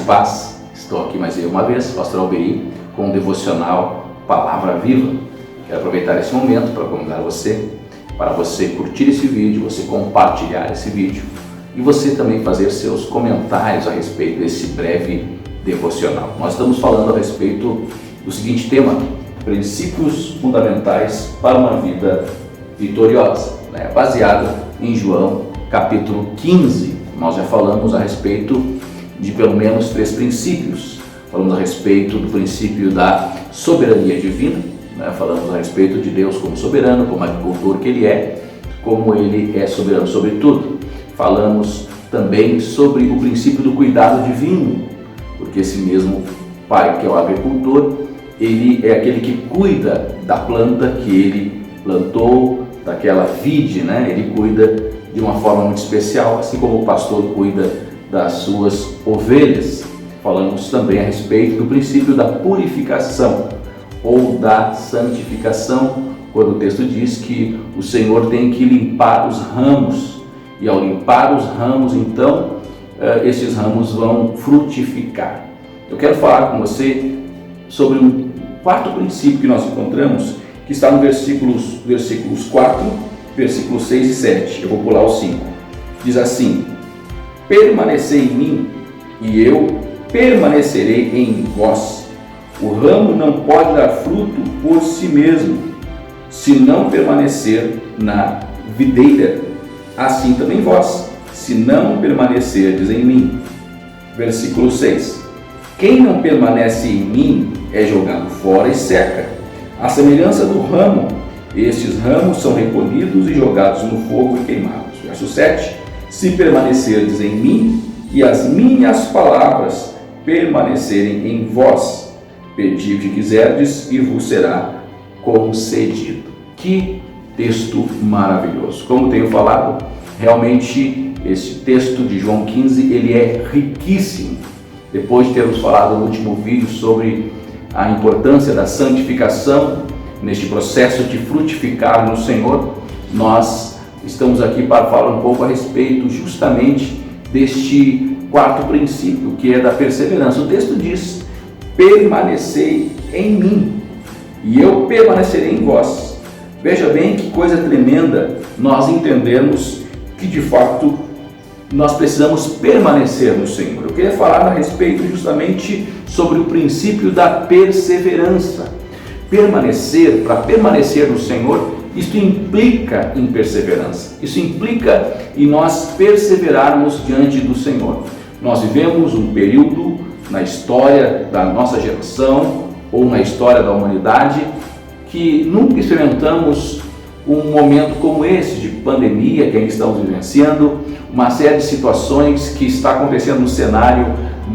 e paz. Estou aqui mais uma vez, Pastor Alberi, com o devocional Palavra Viva. Quero aproveitar esse momento para convidar você, para você curtir esse vídeo, você compartilhar esse vídeo e você também fazer seus comentários a respeito desse breve devocional. Nós estamos falando a respeito do seguinte tema: princípios fundamentais para uma vida vitoriosa, baseado em João capítulo 15. Nós já falamos a respeito de pelo menos 3 princípios. Falamos a respeito do princípio da soberania divina, falamos a respeito de Deus como soberano, como agricultor que Ele é, como Ele é soberano sobre tudo. Falamos também sobre o princípio do cuidado divino, porque esse mesmo Pai que é o agricultor, Ele é aquele que cuida da planta que Ele plantou, daquela vide, Ele cuida de uma forma muito especial, assim como o pastor cuida das suas ovelhas. Falamos também a respeito do princípio da purificação ou da santificação, quando o texto diz que o Senhor tem que limpar os ramos, e ao limpar os ramos, então, esses ramos vão frutificar. Eu quero falar com você sobre um quarto princípio que nós encontramos, que está no versículos 4, versículos 6 e 7. Eu vou pular o 5. Diz assim: permanecei em mim, e eu permanecerei em vós. O ramo não pode dar fruto por si mesmo, se não permanecer na videira. Assim também vós, se não permanecerdes em mim. Versículo 6. Quem não permanece em mim é jogado fora e seca. À semelhança do ramo, estes ramos são recolhidos e jogados no fogo e queimados. Verso 7. Se permanecerdes em mim e as minhas palavras permanecerem em vós, pedi o que quiserdes e vos será concedido. Que texto maravilhoso! Como tenho falado, realmente esse texto de João 15 ele é riquíssimo. Depois de termos falado no último vídeo sobre a importância da santificação neste processo de frutificar no Senhor, nós estamos aqui para falar um pouco a respeito justamente deste quarto princípio, que é da perseverança. O texto diz: permanecei em mim e eu permanecerei em vós. Veja bem que coisa tremenda nós entendemos que de fato nós precisamos permanecer no Senhor. Eu queria falar a respeito justamente sobre o princípio da perseverança. Para permanecer no Senhor, isso implica em perseverança. Isso implica em nós perseverarmos diante do Senhor. Nós vivemos um período na história da nossa geração ou na história da humanidade que nunca experimentamos um momento como esse de pandemia que ainda estamos vivenciando, uma série de situações que está acontecendo no cenário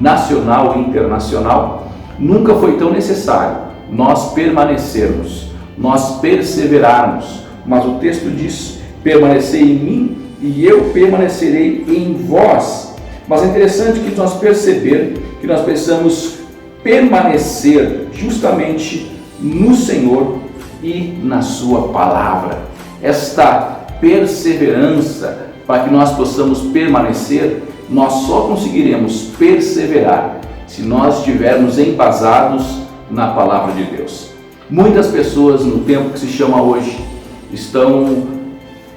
nacional e internacional. Nunca foi tão necessário nós permanecermos, nós perseverarmos, mas o texto diz: permanecei em mim e eu permanecerei em vós. Mas é interessante que nós perceber que nós precisamos permanecer justamente no Senhor e na sua palavra. Esta perseverança, para que nós possamos permanecer, nós só conseguiremos perseverar se nós estivermos embasados na palavra de Deus. Muitas pessoas no tempo que se chama hoje estão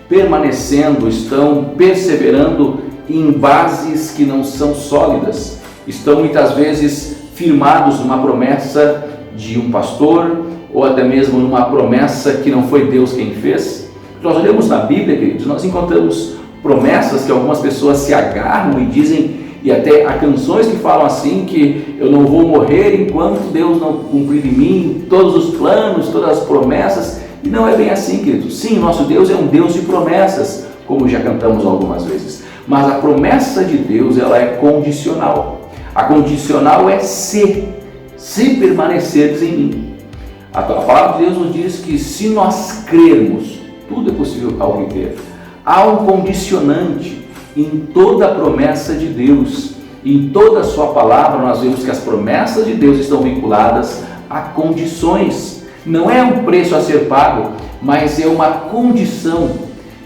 permanecendo, estão perseverando em bases que não são sólidas, estão muitas vezes firmados numa promessa de um pastor ou até mesmo numa promessa que não foi Deus quem fez. Nós olhamos na Bíblia, queridos, nós encontramos promessas que algumas pessoas se agarram e dizem, e até há canções que falam assim, que eu não vou morrer enquanto Deus não cumprir em mim todos os planos, todas as promessas. E não é bem assim, queridos. Sim, nosso Deus é um Deus de promessas, como já cantamos algumas vezes. Mas a promessa de Deus, ela é condicional. A condicional é se permanecerdes em mim. A palavra de Deus nos diz que se nós crermos, tudo é possível ao que crer. Há um condicionante em toda a promessa de Deus. Em toda a sua palavra nós vemos que as promessas de Deus estão vinculadas a condições. Não é um preço a ser pago, mas é uma condição.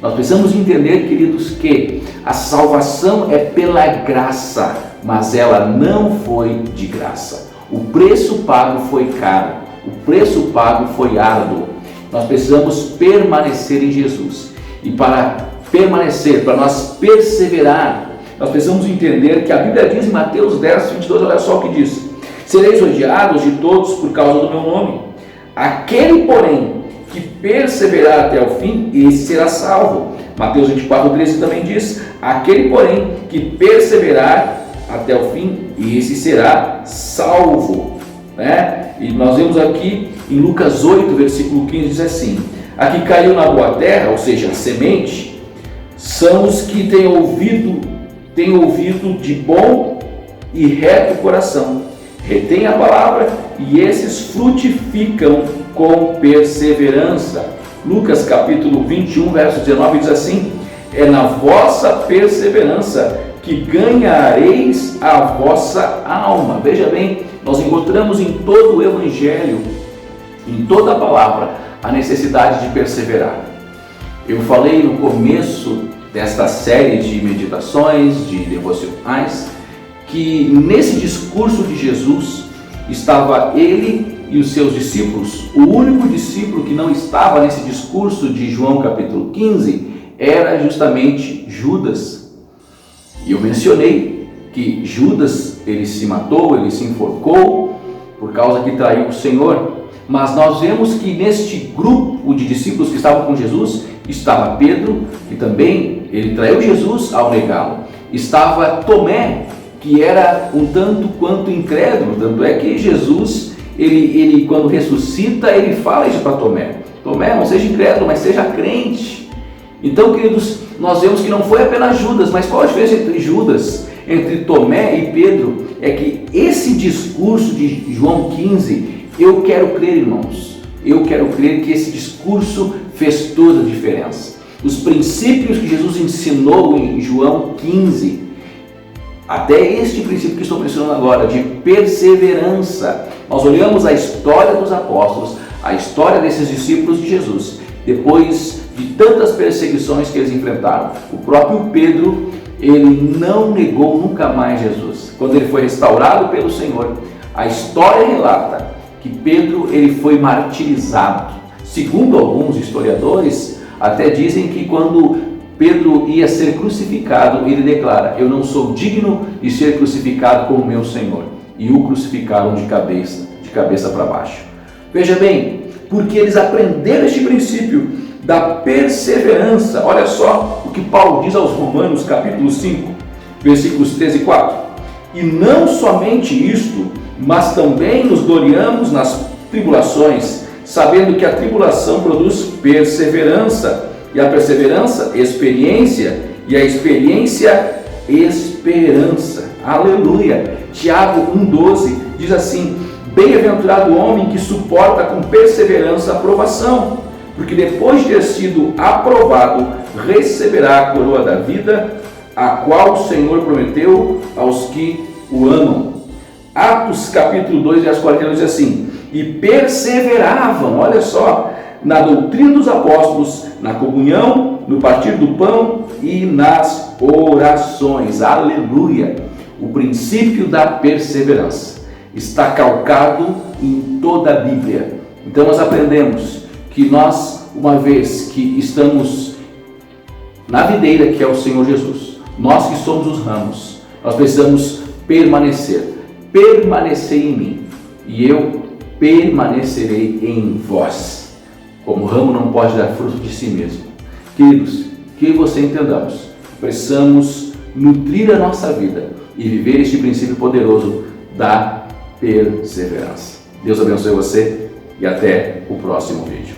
Nós precisamos entender, queridos, que a salvação é pela graça. mas ela não foi de graça. O preço pago foi caro, o preço pago foi árduo. Nós precisamos permanecer em Jesus. E para permanecer, para nós perseverar, nós precisamos entender que a Bíblia diz em Mateus 10, 22, olha só o que diz: sereis odiados de todos por causa do meu nome. Aquele, porém, que perseverar até o fim, esse será salvo. Mateus 24, 13 também diz: aquele, porém, que perseverar até o fim, esse será salvo. E nós vemos aqui em Lucas 8, versículo 15, diz assim: a que caiu na boa terra, ou seja, a semente, são os que têm ouvido de bom e reto coração, retém a palavra, e esses frutificam com perseverança. Lucas capítulo 21, verso 19 diz assim: é na vossa perseverança que ganhareis a vossa alma. Veja bem, nós encontramos em todo o Evangelho, em toda a palavra, a necessidade de perseverar. Eu falei no começo desta série de meditações, de devocionais, que nesse discurso de Jesus estava ele e os seus discípulos. O único discípulo que não estava nesse discurso de João capítulo 15 era justamente Judas. E eu mencionei que Judas, ele se matou, ele se enforcou por causa que traiu o Senhor. Mas nós vemos que neste grupo de discípulos que estavam com Jesus estava Pedro, que também ele traiu Jesus ao negá-lo. Estava Tomé, que era um tanto quanto incrédulo. Tanto é que Jesus, ele quando ressuscita, ele fala isso para Tomé: Tomé, não seja incrédulo, mas seja crente. Então, queridos, nós vemos que não foi apenas Judas, mas qual a diferença entre Judas, entre Tomé e Pedro? É que esse discurso de João 15, eu quero crer, irmãos, eu quero crer que esse discurso fez toda a diferença. Os princípios que Jesus ensinou em João 15, até este princípio que estou mencionando agora, de perseverança. Nós olhamos a história dos apóstolos, a história desses discípulos de Jesus, depois de tantas perseguições que eles enfrentaram. O próprio Pedro, ele não negou nunca mais Jesus. Quando ele foi restaurado pelo Senhor, a história relata que Pedro, ele foi martirizado. Segundo alguns historiadores, até dizem que quando Pedro ia ser crucificado, ele declara: eu não sou digno de ser crucificado como meu Senhor. E o crucificaram de cabeça para baixo. Veja bem, porque eles aprenderam este princípio da perseverança. Olha só o que Paulo diz aos Romanos, capítulo 5, versículos 13 e 4. E não somente isto, mas também nos gloriamos nas tribulações, sabendo que a tribulação produz perseverança, e a perseverança, experiência, e a experiência, esperança. Aleluia! Tiago 1,12 diz assim: bem-aventurado o homem que suporta com perseverança a provação, porque depois de ter sido aprovado, receberá a coroa da vida, a qual o Senhor prometeu aos que o amam. Atos capítulo 2, verso 42 diz assim: e perseveravam, olha só, na doutrina dos apóstolos, na comunhão, no partir do pão e nas orações. Aleluia! O princípio da perseverança está calcado em toda a Bíblia. Então nós aprendemos que nós, uma vez que estamos na videira que é o Senhor Jesus, nós que somos os ramos, nós precisamos permanecer em mim, e eu permanecerei em vós. Como o ramo não pode dar fruto de si mesmo. Queridos, que você entendamos, precisamos nutrir a nossa vida e viver este princípio poderoso da perseverança. Deus abençoe você e até o próximo vídeo.